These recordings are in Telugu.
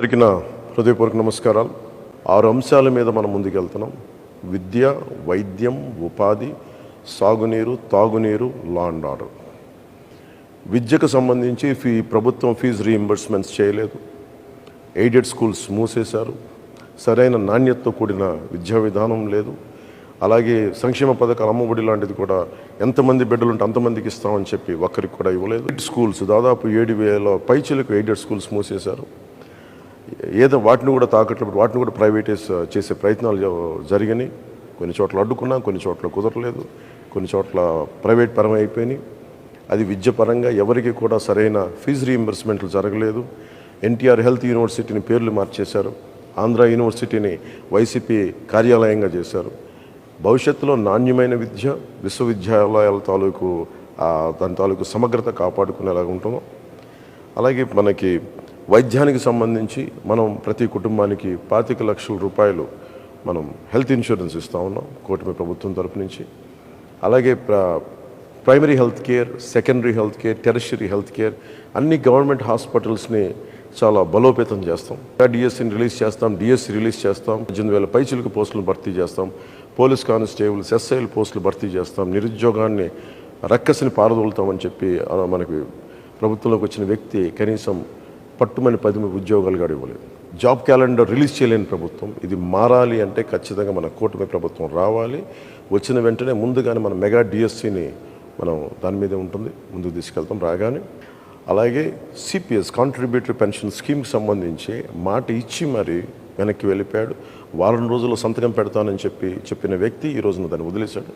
అందరికీ నా హృదయపూర్వక నమస్కారాలు. 6 అంశాల మీద మనం ముందుకెళ్తున్నాం. విద్య, వైద్యం, ఉపాధి, సాగునీరు, తాగునీరు, లా అండ్ ఆర్డర్. విద్యకు సంబంధించి ప్రభుత్వం ఫీజు రీయింబర్స్మెంట్స్ చేయలేదు. ఎయిడెడ్ స్కూల్స్ మూసేశారు. సరైన నాణ్యతతో కూడిన విద్యా విధానం లేదు. అలాగే సంక్షేమ పథకాలు, అమ్మఒడి లాంటిది కూడా ఎంతమంది బిడ్డలు ఉంటే అంతమందికి ఇస్తామని చెప్పి ఒక్కరికి కూడా ఇవ్వలేదు. స్కూల్స్ దాదాపు 7,000 పైచీలకు ఎయిడెడ్ స్కూల్స్ మూసేశారు. వాటిని కూడా వాటిని కూడా ప్రైవేటైజ్ చేసే ప్రయత్నాలు జరిగినాయి. కొన్ని చోట్ల అడ్డుకున్నా, కొన్ని చోట్ల కుదరలేదు, కొన్ని చోట్ల ప్రైవేట్ పరం అయిపోయినాయి. అది విద్యపరంగా ఎవరికి కూడా సరైన ఫీజు రీయింబర్స్మెంట్లు జరగలేదు. ఎన్టీఆర్ హెల్త్ యూనివర్సిటీని పేర్లు మార్చేశారు. ఆంధ్ర యూనివర్సిటీని వైసీపీ కార్యాలయంగా చేశారు. భవిష్యత్తులో నాణ్యమైన విద్య, విశ్వవిద్యాలయాల దాని తాలూకు సమగ్రత కాపాడుకునేలాగా ఉంటుందో. అలాగే మనకి వైద్యానికి సంబంధించి మనం ప్రతి కుటుంబానికి 25 లక్షల రూపాయలు మనం హెల్త్ ఇన్సూరెన్స్ ఇస్తూ ఉన్నాం కూటమి ప్రభుత్వం తరపు నుంచి. అలాగే primary health care, secondary health care, tertiary health care అన్ని గవర్నమెంట్ హాస్పిటల్స్ని చాలా బలోపేతం చేస్తాం. డిఎస్సిని రిలీజ్ చేస్తాం, డిఎస్సి రిలీజ్ చేస్తాం. 18,000 పైచిలకు పోస్టులను భర్తీ చేస్తాం. పోలీస్ కానిస్టేబుల్స్, ఎస్ఐల పోస్టులు భర్తీ చేస్తాం. నిరుద్యోగాన్ని రక్కసిని పారదోలుతామని చెప్పి మనకి ప్రభుత్వంలోకి వచ్చిన వ్యక్తి కనీసం పట్టుమని 10 ఉద్యోగాలు కూడా ఇవ్వలేదు. జాబ్ క్యాలెండర్ రిలీజ్ చేయలేని ప్రభుత్వం. ఇది మారాలి అంటే ఖచ్చితంగా మన కూటమి ప్రభుత్వం రావాలి. వచ్చిన వెంటనే ముందుగానే మన మెగా డిఎస్సిని మనం దాని మీదే ఉంటుంది, ముందుకు తీసుకెళ్తాం రాగానే. అలాగే సిపిఎస్, కాంట్రిబ్యూటరీ పెన్షన్ స్కీమ్కి సంబంధించి మాట ఇచ్చి మరి వెనక్కి వెళ్ళిపోయాడు. వారం రోజుల్లో సంతకం పెడతానని చెప్పిన వ్యక్తి ఈ రోజున దాన్ని వదిలేశాడు.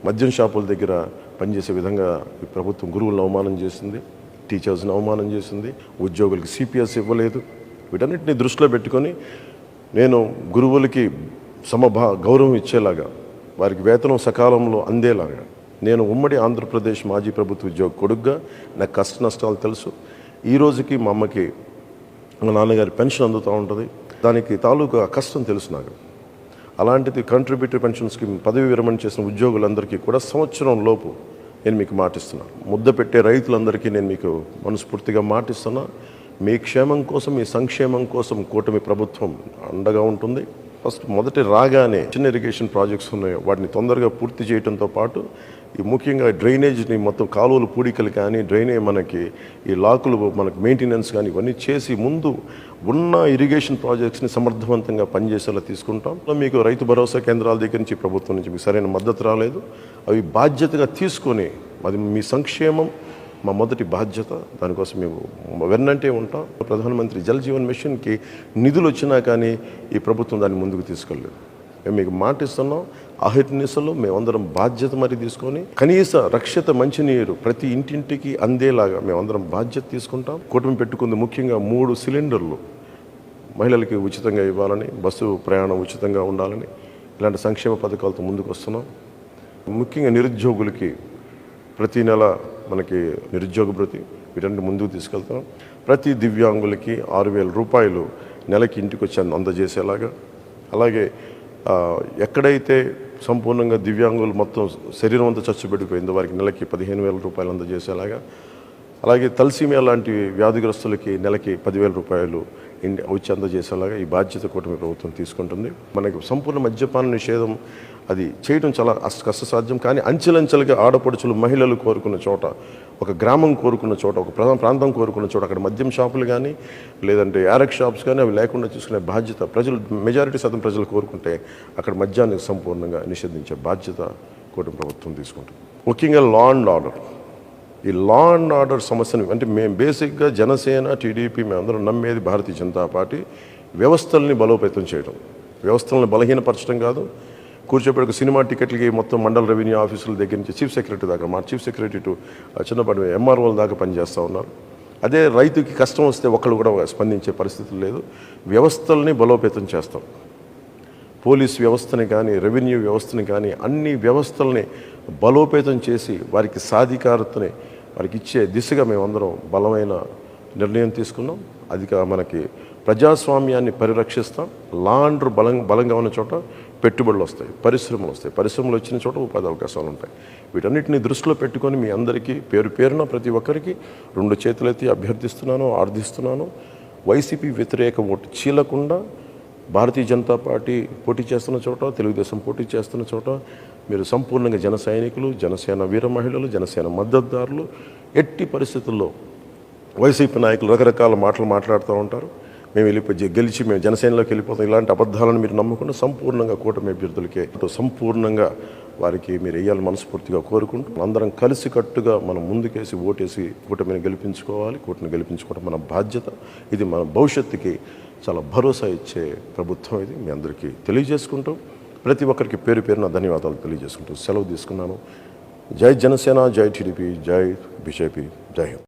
మద్యం షాపుల దగ్గర పనిచేసే విధంగా ఈ ప్రభుత్వం గురువులను అవమానం చేసింది, టీచర్స్ని అవమానం చేసింది, ఉద్యోగులకి సిపిఎస్ ఇవ్వలేదు. వీటన్నిటిని దృష్టిలో పెట్టుకొని నేను గురువులకి గౌరవం ఇచ్చేలాగా, వారికి వేతనం సకాలంలో అందేలాగా, నేను ఉమ్మడి ఆంధ్రప్రదేశ్ మాజీ ప్రభుత్వ ఉద్యోగ కొడుగ్గా నాకు కష్ట నష్టాలు తెలుసు. ఈ రోజుకి మా అమ్మకి మా నాన్నగారి పెన్షన్ అందుతూ ఉంటుంది. దానికి తాలూకు కష్టం తెలుసు నాకు. అలాంటిది కాంట్రిబ్యూటరీ పెన్షన్ స్కీమ్ పదవి విరమణ చేసిన ఉద్యోగులందరికీ కూడా సంవత్సరం లోపు నేను మీకు మాటిస్తున్నాను. ముద్ద పెట్టే రైతులందరికీ నేను మీకు మనస్ఫూర్తిగా మాటిస్తున్నా. మీ క్షేమం కోసం, మీ సంక్షేమం కోసం కూటమి ప్రభుత్వం అండగా ఉంటుంది. మొదటి రాగానే చిన్న ఇరిగేషన్ ప్రాజెక్ట్స్ ఉన్నాయి, వాటిని తొందరగా పూర్తి చేయడంతో పాటు ఈ ముఖ్యంగా డ్రైనేజ్ని మొత్తం కాలువలు పూడికలు కానీ మనకి ఈ లాకులు మనకి మెయింటెనెన్స్ కానీ ఇవన్నీ చేసి ముందు ఉన్న ఇరిగేషన్ ప్రాజెక్ట్స్ని సమర్థవంతంగా పనిచేసేలా తీసుకుంటాం. మీకు రైతు భరోసా కేంద్రాల దగ్గర నుంచి ప్రభుత్వం నుంచి మీకు సరైన మద్దతు రాలేదు. అవి బాధ్యతగా తీసుకొని అది మీ సంక్షేమం మా మొదటి బాధ్యత. దానికోసం మేము వెన్నంటే ఉంటాం. ప్రధానమంత్రి జల్ జీవన్ మిషన్కి నిధులు వచ్చినా కానీ ఈ ప్రభుత్వం దాన్ని ముందుకు తీసుకెళ్ళలేదు. మేము మీకు మాటిస్తున్నాం, అహిర్నిశలో మేమందరం బాధ్యత మరి తీసుకొని కనీస రక్షిత మంచినీరు ప్రతి ఇంటింటికి అందేలాగా మేమందరం బాధ్యత తీసుకుంటాం. కూటమి పెట్టుకుంది ముఖ్యంగా 3 సిలిండర్లు మహిళలకి ఉచితంగా ఇవ్వాలని, బస్సు ప్రయాణం ఉచితంగా ఉండాలని, ఇలాంటి సంక్షేమ పథకాలతో ముందుకు వస్తున్నాం. ముఖ్యంగా నిరుద్యోగులకి ప్రతి నెల మనకి నిరుద్యోగ భృతి, వీటన్ని ముందుకు తీసుకెళ్తున్నాం. ప్రతి దివ్యాంగులకి 6,000 రూపాయలు నెలకి ఇంటికి వచ్చి అందజేసేలాగా. అలాగే ఎక్కడైతే సంపూర్ణంగా దివ్యాంగులు మొత్తం శరీరం అంతా చచ్చుబడిపోయిందో వారికి నెలకి 15,000 రూపాయలు అందజేసేలాగా. అలాగే తలసీమియా లాంటి వ్యాధిగ్రస్తులకి నెలకి 10,000 రూపాయలు వచ్చి అందజేసేలాగా ఈ బాధ్యత కూటమి ప్రభుత్వం తీసుకుంటుంది. మనకి సంపూర్ణ మద్యపాన నిషేధం అది చేయడం చాలా కష్టసాధ్యం. కానీ అంచెలంచెలుగా ఆడపడుచులు, మహిళలు కోరుకున్న చోట, ఒక గ్రామం కోరుకున్న చోట, ఒక ప్రాంతం కోరుకున్న చోట అక్కడ మద్యం షాపులు కానీ లేదంటే యారక్ షాప్స్ కానీ అవి లేకుండా చూసుకునే బాధ్యత మెజారిటీ శాతం ప్రజలు కోరుకుంటే అక్కడ మద్యాన్ని సంపూర్ణంగా నిషేధించే బాధ్యత కూటమి ప్రభుత్వం తీసుకుంటుంది. ముఖ్యంగా లా అండ్ ఆర్డర్. ఈ లా అండ్ ఆర్డర్ సమస్యను అంటే మేము బేసిక్గా జనసేన, టీడీపీ మేమందరం నమ్మేది భారతీయ జనతా పార్టీ వ్యవస్థల్ని బలోపేతం చేయడం, వ్యవస్థలను బలహీనపరచడం కాదు. కూర్చోబెట్టుకు సినిమా టికెట్లకి మొత్తం మండల రెవెన్యూ ఆఫీసుల దగ్గర నుంచి చీఫ్ సెక్రటరీ దాకా, మా చీఫ్ సెక్రటరీ టు చిన్నపాటి ఎంఆర్ఓల దాకా పనిచేస్తూ ఉన్నారు. అదే రైతుకి కష్టం వస్తే ఒక్కళ్ళు కూడా స్పందించే పరిస్థితులు లేదు. వ్యవస్థల్ని బలోపేతం చేస్తాం. పోలీస్ వ్యవస్థని కానీ, రెవెన్యూ వ్యవస్థని కానీ అన్ని వ్యవస్థల్ని బలోపేతం చేసి వారికి సాధికారతని వారికి ఇచ్చే దిశగా మేమందరం బలమైన నిర్ణయం తీసుకున్నాం. అది మనకి ప్రజాస్వామ్యాన్ని పరిరక్షిస్తాం. లా అండ్ బలంగా ఉన్న చోట పెట్టుబడులు వస్తాయి, పరిశ్రమలు వస్తాయి, పరిశ్రమలు వచ్చిన చోట ఉపాధి అవకాశాలు ఉంటాయి. వీటన్నిటిని దృష్టిలో పెట్టుకొని మీ అందరికీ పేరున ప్రతి ఒక్కరికి 2 చేతులెత్తి అభ్యర్థిస్తున్నాను, ఆర్థిస్తున్నాను. వైసీపీ వ్యతిరేక ఓటు చీలకుండా భారతీయ జనతా పార్టీ పోటీ చేస్తున్న చోట, తెలుగుదేశం పోటీ చేస్తున్న చోట మీరు సంపూర్ణంగా జన సైనికులు, జనసేన వీర మహిళలు, జనసేన మద్దతుదారులు ఎట్టి పరిస్థితుల్లో వైసీపీ నాయకులు రకరకాల మాటలు మాట్లాడుతూ ఉంటారు. మేము గెలిచి మేము జనసేనలోకి వెళ్ళిపోతాం, ఇలాంటి అబద్ధాలను మీరు నమ్మకుండా సంపూర్ణంగా కూటమి అభ్యర్థులకే సంపూర్ణంగా వారికి మీరు వేయాలని మనస్ఫూర్తిగా కోరుకుంటూ అందరం కలిసికట్టుగా మనం ముందుకేసి ఓటేసి కూటమిని గెలిపించుకోవాలి. కూటమిని గెలిపించుకోవడం మన బాధ్యత. ఇది మన భవిష్యత్తుకి చాలా భరోసా ఇచ్చే ప్రభుత్వం. ఇది మీ అందరికీ తెలియజేసుకుంటూ ప్రతి ఒక్కరికి పేరు పేరున ధన్యవాదాలు తెలియజేసుకుంటూ సెలవు తీసుకున్నాను. జై జనసేన, జై టీడీపీ, జై బీజేపీ, జై హింద్.